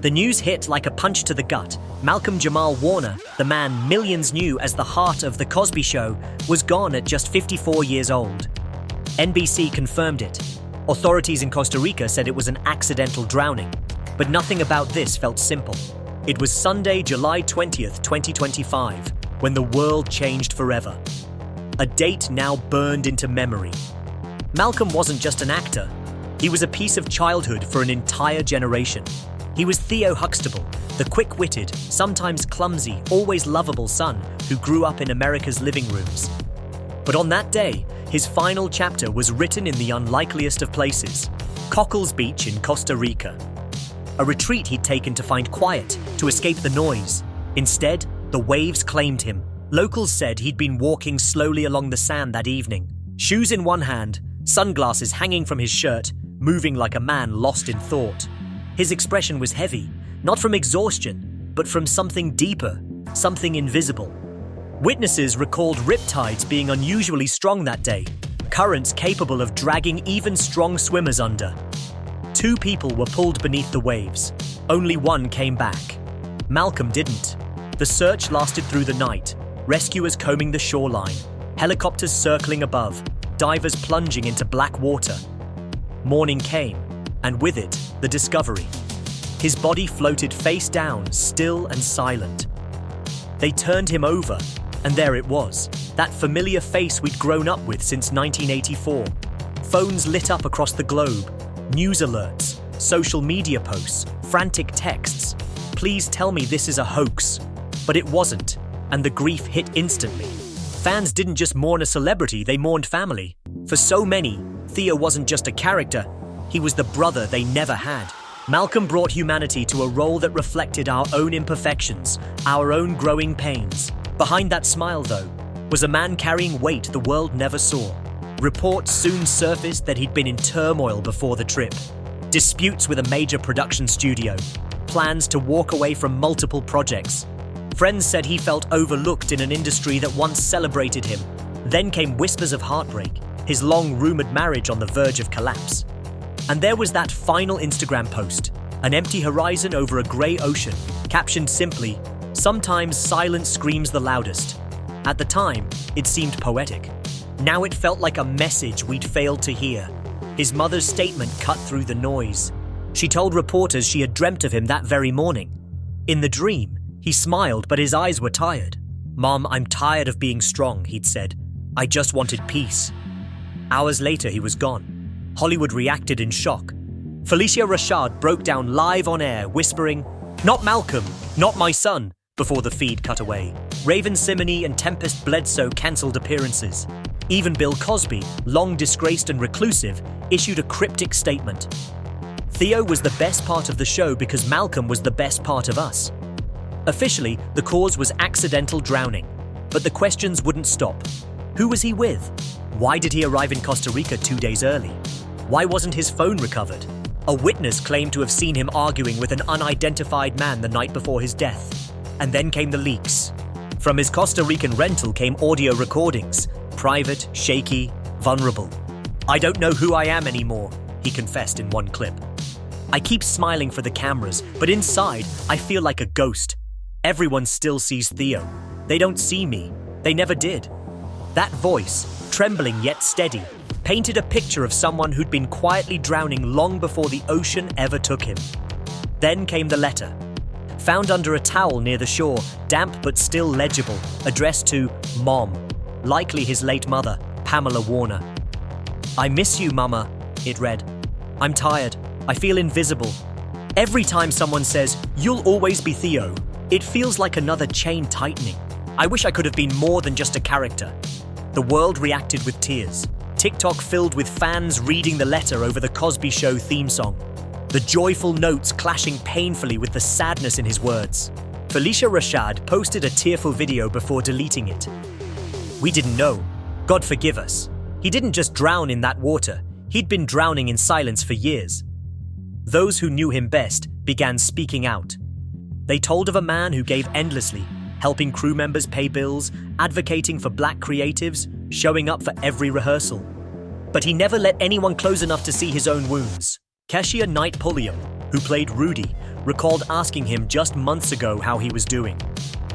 The news hit like a punch to the gut. Malcolm Jamal Warner, the man millions knew as the heart of The Cosby Show, was gone at just 54 years old. NBC confirmed it. Authorities in Costa Rica said it was an accidental drowning. But nothing about this felt simple. It was Sunday, July 20th, 2025, when the world changed forever. A date now burned into memory. Malcolm wasn't just an actor. He was a piece of childhood for an entire generation. He was Theo Huxtable, the quick-witted, sometimes clumsy, always lovable son who grew up in America's living rooms. But on that day, his final chapter was written in the unlikeliest of places, Cockles Beach in Costa Rica. A retreat he'd taken to find quiet, to escape the noise. Instead, the waves claimed him. Locals said he'd been walking slowly along the sand that evening, shoes in one hand, sunglasses hanging from his shirt, moving like a man lost in thought. His expression was heavy, not from exhaustion, but from something deeper, something invisible. Witnesses recalled riptides being unusually strong that day, currents capable of dragging even strong swimmers under. 2 people were pulled beneath the waves. Only one came back. Malcolm didn't. The search lasted through the night, rescuers combing the shoreline, helicopters circling above, divers plunging into black water. Morning came, and with it, the discovery. His body floated face down, still and silent. They turned him over, and there it was, that familiar face we'd grown up with since 1984. Phones lit up across the globe, news alerts, social media posts, frantic texts. Please tell me this is a hoax. But it wasn't, and the grief hit instantly. Fans didn't just mourn a celebrity, they mourned family. For so many, Theo wasn't just a character, he was the brother they never had. Malcolm brought humanity to a role that reflected our own imperfections, our own growing pains. Behind that smile, though, was a man carrying weight the world never saw. Reports soon surfaced that he'd been in turmoil before the trip. Disputes with a major production studio. Plans to walk away from multiple projects. Friends said he felt overlooked in an industry that once celebrated him. Then came whispers of heartbreak, his long-rumored marriage on the verge of collapse. And there was that final Instagram post, an empty horizon over a grey ocean, captioned simply, "Sometimes silence screams the loudest." At the time, it seemed poetic. Now it felt like a message we'd failed to hear. His mother's statement cut through the noise. She told reporters she had dreamt of him that very morning. In the dream, he smiled, but his eyes were tired. "Mom, I'm tired of being strong," he'd said. "I just wanted peace." Hours later, he was gone. Hollywood reacted in shock. Felicia Rashad broke down live on air, whispering, "Not Malcolm, not my son," before the feed cut away. Raven Simony and Tempest Bledsoe cancelled appearances. Even Bill Cosby, long disgraced and reclusive, issued a cryptic statement. Theo was the best part of the show because Malcolm was the best part of us. Officially, the cause was accidental drowning, but the questions wouldn't stop. Who was he with? Why did he arrive in Costa Rica 2 days early? Why wasn't his phone recovered? A witness claimed to have seen him arguing with an unidentified man the night before his death. And then came the leaks. From his Costa Rican rental came audio recordings, private, shaky, vulnerable. "I don't know who I am anymore," he confessed in one clip. "I keep smiling for the cameras, but inside, I feel like a ghost. Everyone still sees Theo. They don't see me. They never did." That voice, trembling yet steady, painted a picture of someone who'd been quietly drowning long before the ocean ever took him. Then came the letter. Found under a towel near the shore, damp but still legible, addressed to Mom, likely his late mother, Pamela Warner. "I miss you, Mama," it read. "I'm tired. I feel invisible. Every time someone says, 'You'll always be Theo,' it feels like another chain tightening. I wish I could have been more than just a character." The world reacted with tears. TikTok filled with fans reading the letter over the Cosby Show theme song. The joyful notes clashing painfully with the sadness in his words. Felicia Rashad posted a tearful video before deleting it. "We didn't know. God forgive us. He didn't just drown in that water. He'd been drowning in silence for years." Those who knew him best began speaking out. They told of a man who gave endlessly, helping crew members pay bills, advocating for black creatives, showing up for every rehearsal. But he never let anyone close enough to see his own wounds. Cassie Knight Pulliam, who played Rudy, recalled asking him just months ago how he was doing.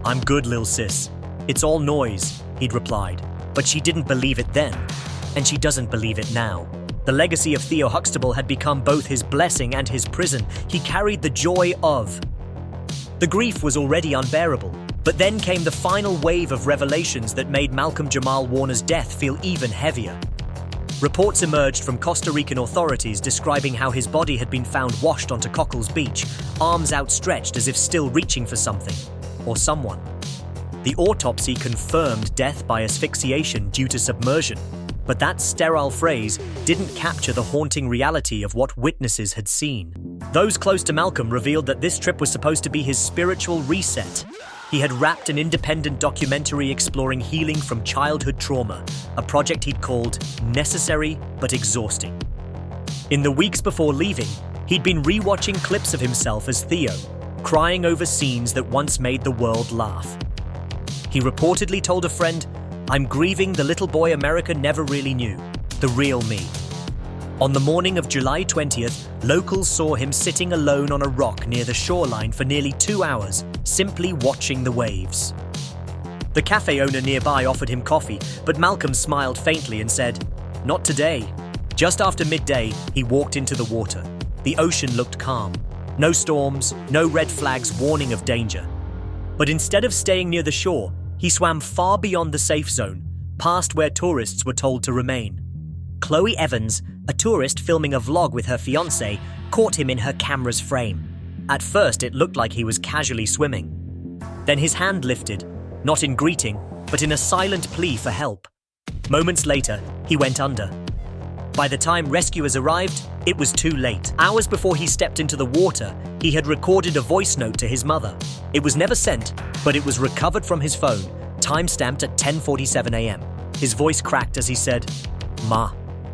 "I'm good, lil sis. It's all noise," he'd replied. But she didn't believe it then, and she doesn't believe it now. The legacy of Theo Huxtable had become both his blessing and his prison. He carried the joy of. The grief was already unbearable, but then came the final wave of revelations that made Malcolm Jamal Warner's death feel even heavier. Reports emerged from Costa Rican authorities describing how his body had been found washed onto Cockles Beach, arms outstretched as if still reaching for something, or someone. The autopsy confirmed death by asphyxiation due to submersion, but that sterile phrase didn't capture the haunting reality of what witnesses had seen. Those close to Malcolm revealed that this trip was supposed to be his spiritual reset. He had wrapped an independent documentary exploring healing from childhood trauma, a project he'd called necessary but exhausting. In the weeks before leaving, he'd been rewatching clips of himself as Theo, crying over scenes that once made the world laugh. He reportedly told a friend, "I'm grieving the little boy America never really knew, the real me." On the morning of July 20th, locals saw him sitting alone on a rock near the shoreline for nearly 2 hours, simply watching the waves. The cafe owner nearby offered him coffee, but Malcolm smiled faintly and said, "Not today." Just after midday, he walked into the water. The ocean looked calm. No storms, no red flags warning of danger. But instead of staying near the shore, he swam far beyond the safe zone, past where tourists were told to remain. Chloe Evans, a tourist filming a vlog with her fiancé, caught him in her camera's frame. At first, it looked like he was casually swimming. Then his hand lifted, not in greeting, but in a silent plea for help. Moments later, he went under. By the time rescuers arrived, it was too late. Hours before he stepped into the water, he had recorded a voice note to his mother. It was never sent, but it was recovered from his phone, time-stamped at 10:47 a.m. His voice cracked as he said, "Ma,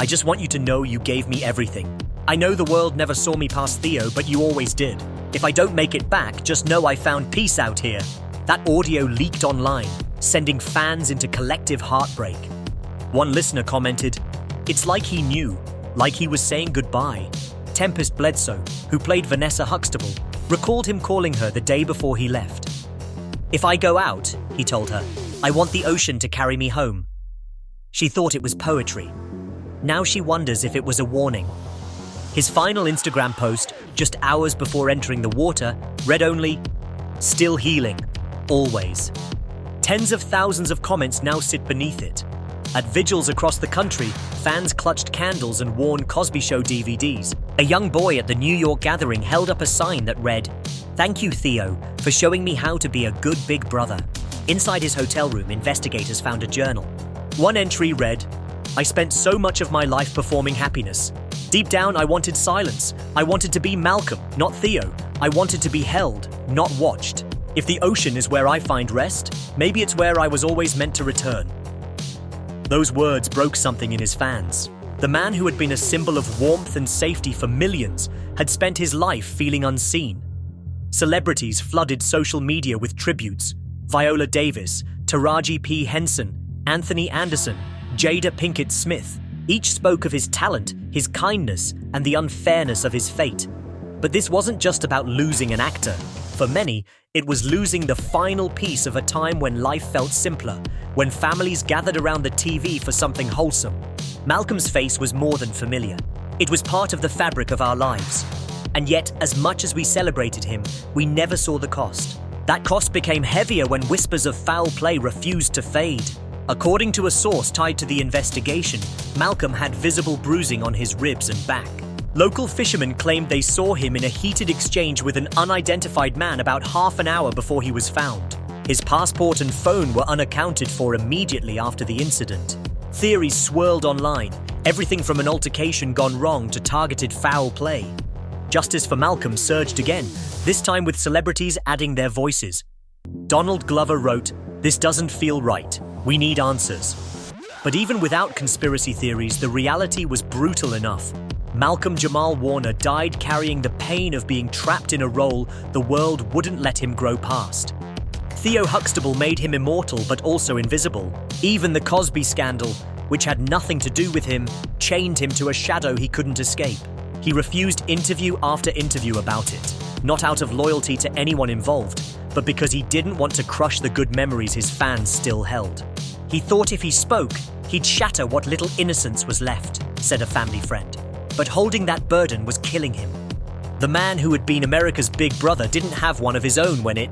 I just want you to know you gave me everything. I know the world never saw me past Theo, but you always did. If I don't make it back, just know I found peace out here." That audio leaked online, sending fans into collective heartbreak. One listener commented, "It's like he knew, like he was saying goodbye." Tempest Bledsoe, who played Vanessa Huxtable, recalled him calling her the day before he left. "If I go out," he told her, "I want the ocean to carry me home." She thought it was poetry. Now she wonders if it was a warning. His final Instagram post, just hours before entering the water, read only, "Still healing, always." Tens of thousands of comments now sit beneath it. At vigils across the country, fans clutched candles and worn Cosby Show DVDs. A young boy at the New York gathering held up a sign that read, "Thank you, Theo, for showing me how to be a good big brother." Inside his hotel room, investigators found a journal. One entry read, "I spent so much of my life performing happiness. Deep down, I wanted silence. I wanted to be Malcolm, not Theo. I wanted to be held, not watched. If the ocean is where I find rest, maybe it's where I was always meant to return." Those words broke something in his fans. The man who had been a symbol of warmth and safety for millions had spent his life feeling unseen. Celebrities flooded social media with tributes. Viola Davis, Taraji P. Henson, Anthony Anderson, Jada Pinkett Smith. Each spoke of his talent, his kindness, and the unfairness of his fate. But this wasn't just about losing an actor. For many, it was losing the final piece of a time when life felt simpler, when families gathered around the TV for something wholesome. Malcolm's face was more than familiar. It was part of the fabric of our lives. And yet, as much as we celebrated him, we never saw the cost. That cost became heavier when whispers of foul play refused to fade. According to a source tied to the investigation, Malcolm had visible bruising on his ribs and back. Local fishermen claimed they saw him in a heated exchange with an unidentified man about half an hour before he was found. His passport and phone were unaccounted for immediately after the incident. Theories swirled online, everything from an altercation gone wrong to targeted foul play. Justice for Malcolm surged again, this time with celebrities adding their voices. Donald Glover wrote, "This doesn't feel right. We need answers." But even without conspiracy theories, the reality was brutal enough. Malcolm Jamal Warner died carrying the pain of being trapped in a role the world wouldn't let him grow past. Theo Huxtable made him immortal but also invisible. Even the Cosby scandal, which had nothing to do with him, chained him to a shadow he couldn't escape. He refused interview after interview about it, not out of loyalty to anyone involved, but because he didn't want to crush the good memories his fans still held. He thought if he spoke, he'd shatter what little innocence was left, said a family friend. But holding that burden was killing him. The man who had been America's big brother didn't have one of his own when it